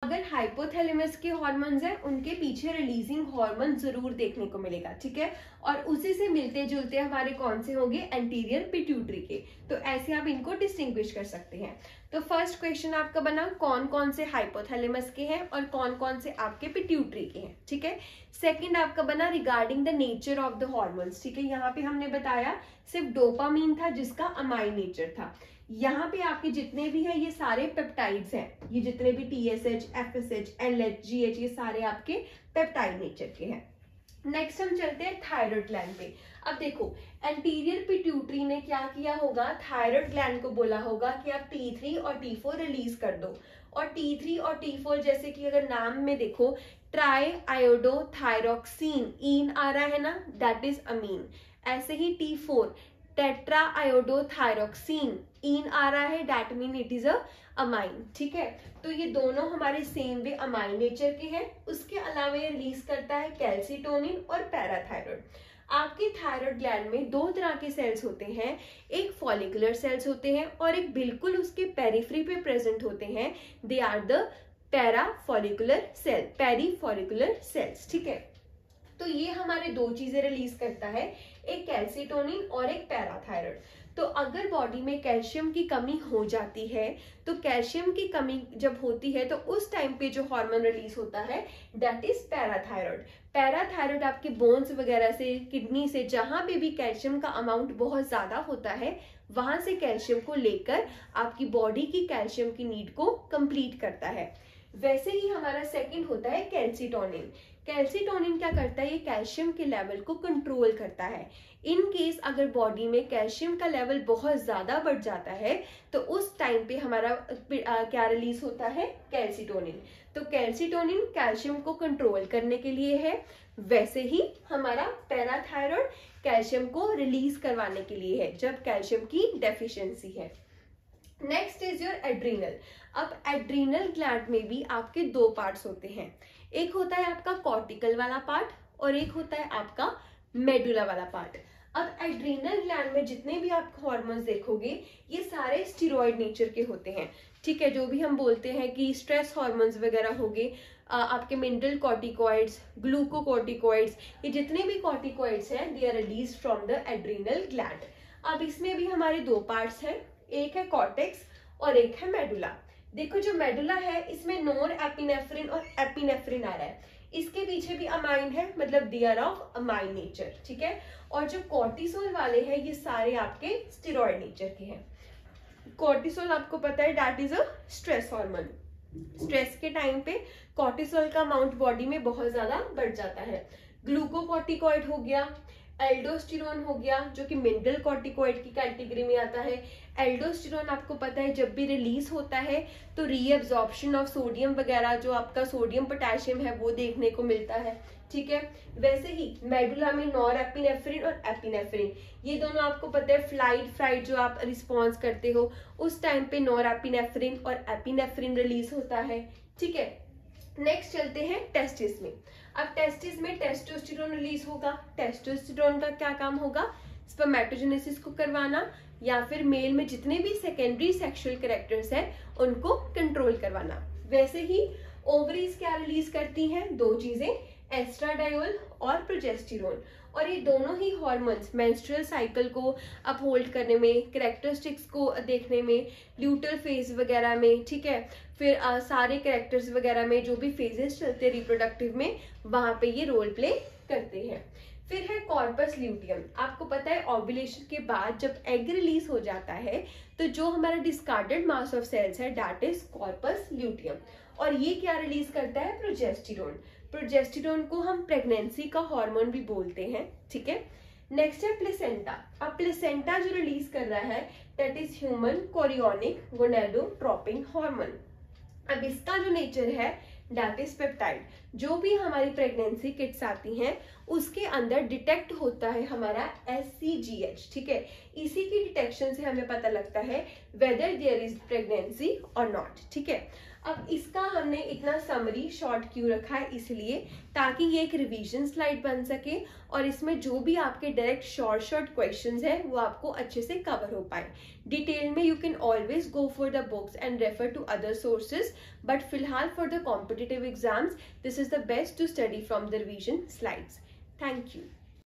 अगर हाइपोथैलेमस के हॉर्मोन्स हैं उनके पीछे रिलीजिंग हार्मोन जरूर देखने को मिलेगा, ठीक है। और उसी से मिलते जुलते हमारे कौन से होंगे, एंटीरियर पिट्यूटरी के। तो ऐसे आप इनको डिस्टिंग्विश कर सकते हैं। तो फर्स्ट क्वेश्चन आपका बना कौन कौन से हाइपोथैलेमस के हैं और कौन कौन से आपके पिट्यूटरी के हैं, ठीक है। सेकंड आपका बना regarding the nature of the hormones, ठीक है। यहाँ पे हमने बताया सिर्फ डोपामीन था जिसका अमाइन नेचर था। यहाँ पे आपके जितने भी है ये सारे पेप्टाइड्स हैं, ये जितने भी TSH, FSH, LH, GH ये सारे आपके पेप्टाइड नेचर के हैं। नेक्स्ट हम चलते हैं थायराइड ग्लैंड पे। अब देखो एंटीरियर पिट्यूटरी ने क्या किया होगा, थायराइड ग्लैंड को बोला होगा कि आप T3 और T4 रिलीज कर दो। और T3 और T4 जैसे कि अगर नाम में देखो ट्राई आयोडोथायरोक्सिन इन आ रहा है ना, दैट इज अमीन। ऐसे ही T4 टेट्रा आयोडोथायरोक्सिन इन आ रहा है, that mean it is a amine, ठीक है। तो ये दोनों हमारे सेम वे अमाइन नेचर के हैं। उसके अलावा ये रिलीज करता है कैल्सिटोनिन और पैराथायरॉइड। आपके थायराइड ग्लैंड में दो तरह के सेल्स होते हैं, एक फॉलिकुलर सेल्स होते हैं और एक बिल्कुल उसके पेरिफ्री पे प्रेजेंट होते हैं, they are the parafollicular cell, perifollicular cells, ठीक है। तो ये हमारे दो चीजें रिलीज करता है, एक कैल्सिटोनिन और एक पैराथायरॉइड। तो अगर बॉडी में कैल्शियम की कमी हो जाती है, तो कैल्शियम की कमी जब होती है तो उस टाइम पे जो हार्मोन रिलीज होता है दैट इज पैराथायरॉइड। पैराथायरॉइड आपके बोन्स वगैरह से, किडनी से, जहां पे भी कैल्शियम का अमाउंट बहुत ज्यादा होता है वहां से कैल्शियम को लेकर आपकी बॉडी की कैल्शियम की नीड को कंप्लीट करता है। वैसे ही हमारा सेकंड होता है कैल्सिटोनिन। कैल्सिटोनिन क्या करता है, ये कैल्शियम के लेवल को कंट्रोल करता है। इन केस अगर बॉडी में कैल्शियम का लेवल बहुत ज्यादा बढ़ जाता है तो उस टाइम पे हमारा क्या रिलीज होता है, कैल्सिटोनिन। तो कैल्सिटोनिन कैल्शियम को कंट्रोल करने के लिए है, वैसे ही हमारा पैराथायरॉइड कैल्शियम को रिलीज करवाने के लिए है जब कैल्शियम की डेफिशिएंसी है। Next is your adrenal. अब एड्रीनल ग्लैंड में भी आपके दो पार्ट्स होते हैं, एक होता है आपका कॉर्टिकल वाला पार्ट और एक होता है आपका मेडुला वाला पार्ट। अब एड्रीनल ग्लैंड में जितने भी आप हार्मोन्स देखोगे ये सारे स्टेरॉइड नेचर के होते हैं, ठीक है। जो भी हम बोलते हैं कि स्ट्रेस हार्मोन्स वगैरह हो गए, आपके मिनरल कॉर्टिकॉइड्स, ग्लूकोकॉर्टिकॉइड्स, ये जितने भी कॉर्टिकॉइड्स हैं they are release from the adrenal gland. अब इसमें भी हमारे दो पार्ट्स हैं, एक है कॉर्टेक्स और एक है मेडुला। देखो जो मेडुला है इसमें नोर एपिनेफ्रिन और एपिनेफ्रिन आ रहा है, इसके पीछे भी अमाइन है, मतलब they are of amine nature, ठीक है। और जो कॉर्टिसोल वाले हैं ये सारे आपके स्टेरॉइड नेचर के हैं। कॉर्टिसोल आपको पता है that is a stress hormone. Stress के टाइम पे कॉर्टिसोल का अमाउंट बॉडी में बहुत ज्यादा बढ़ जाता है। ग्लूकोकॉर्टिकॉइड हो गया, एल्डोस्टेरोन हो गया जो कि मिनरल कॉर्टिकॉइड की कैटेगरी में आता है। एल्डोस्टेरोन आपको पता है जब भी रिलीज होता है तो रीअब्जॉर्प्शन ऑफ सोडियम वगैरह, जो आपका सोडियम पोटेशियम है वो देखने को मिलता है, ठीक है। वैसे ही मेडुला में नॉर एपिनेफ्रिन और एपिनेफ्रिन, ये दोनों आपको पता है फ्लाइट फ्राइट जो आप रिस्पॉन्स करते हो उस टाइम पे नॉर एपिनेफ्रिन और एपिनेफ्रिन रिलीज होता है, ठीक है। नेक्स्ट चलते हैं टेस्टिस में। अब टेस्टिस में टेस्टोस्टेरोन रिलीज होगा। टेस्टोस्टेरोन का क्या काम होगा, स्पर्मेटोजेनेसिस को करवाना या फिर मेल में जितने भी सेकेंडरी सेक्सुअल कैरेक्टर्स हैं उनको कंट्रोल करवाना। वैसे ही ओवरीज क्या रिलीज करती हैं, दो चीजें, एस्ट्राडायोल और प्रोजेस्टेरोन। और ये दोनों ही हॉर्मोन्स मेंस्ट्रुअल साइकिल को अपहोल्ड करने में, कैरेक्टरिस्टिक्स को देखने में, ल्यूटल फेज वगैरह में, ठीक है, फिर सारे कैरेक्टर्स वगैरह में जो भी फेजेस चलते हैं रिप्रोडक्टिव में वहां पे ये रोल प्ले करते हैं। फिर है कॉर्पस ल्यूटियम। आपको पता है ओव्यूलेशन के बाद जब एग रिलीज हो जाता है तो जो हमारा डिस्कार्डेड मास ऑफ सेल्स है दैट इज कॉर्पस ल्यूटियम। और ये क्या रिलीज करता है, प्रोजेस्टेरोन। प्रोजेस्टेरोन को हम प्रेगनेंसी का हार्मोन भी बोलते हैं, ठीक है। नेक्स्ट है प्लेसेंटा। अब प्लेसेंटा जो रिलीज कर रहा है that is human chorionic gonadotropin hormone. अब इसका जो नेचर है दैट इज पेप्टाइड। जो भी हमारी प्रेगनेंसी किट्स आती हैं उसके अंदर डिटेक्ट होता है हमारा SCGH, ठीक है। इसी की डिटेक्शन से हमें पता लगता है वेदर देयर इज प्रेगनेंसी और नॉट, ठीक है। अब इसका हमने इतना समरी शॉर्ट क्यों रखा है, इसलिए ताकि ये एक रिवीजन स्लाइड बन सके और इसमें जो भी आपके डायरेक्ट शॉर्ट क्वेश्चंस है वो आपको अच्छे से कवर हो पाए। डिटेल में you can always go for the books and refer to other sources, but फिलहाल for the competitive exams this is the best to study from the revision slides. Thank you.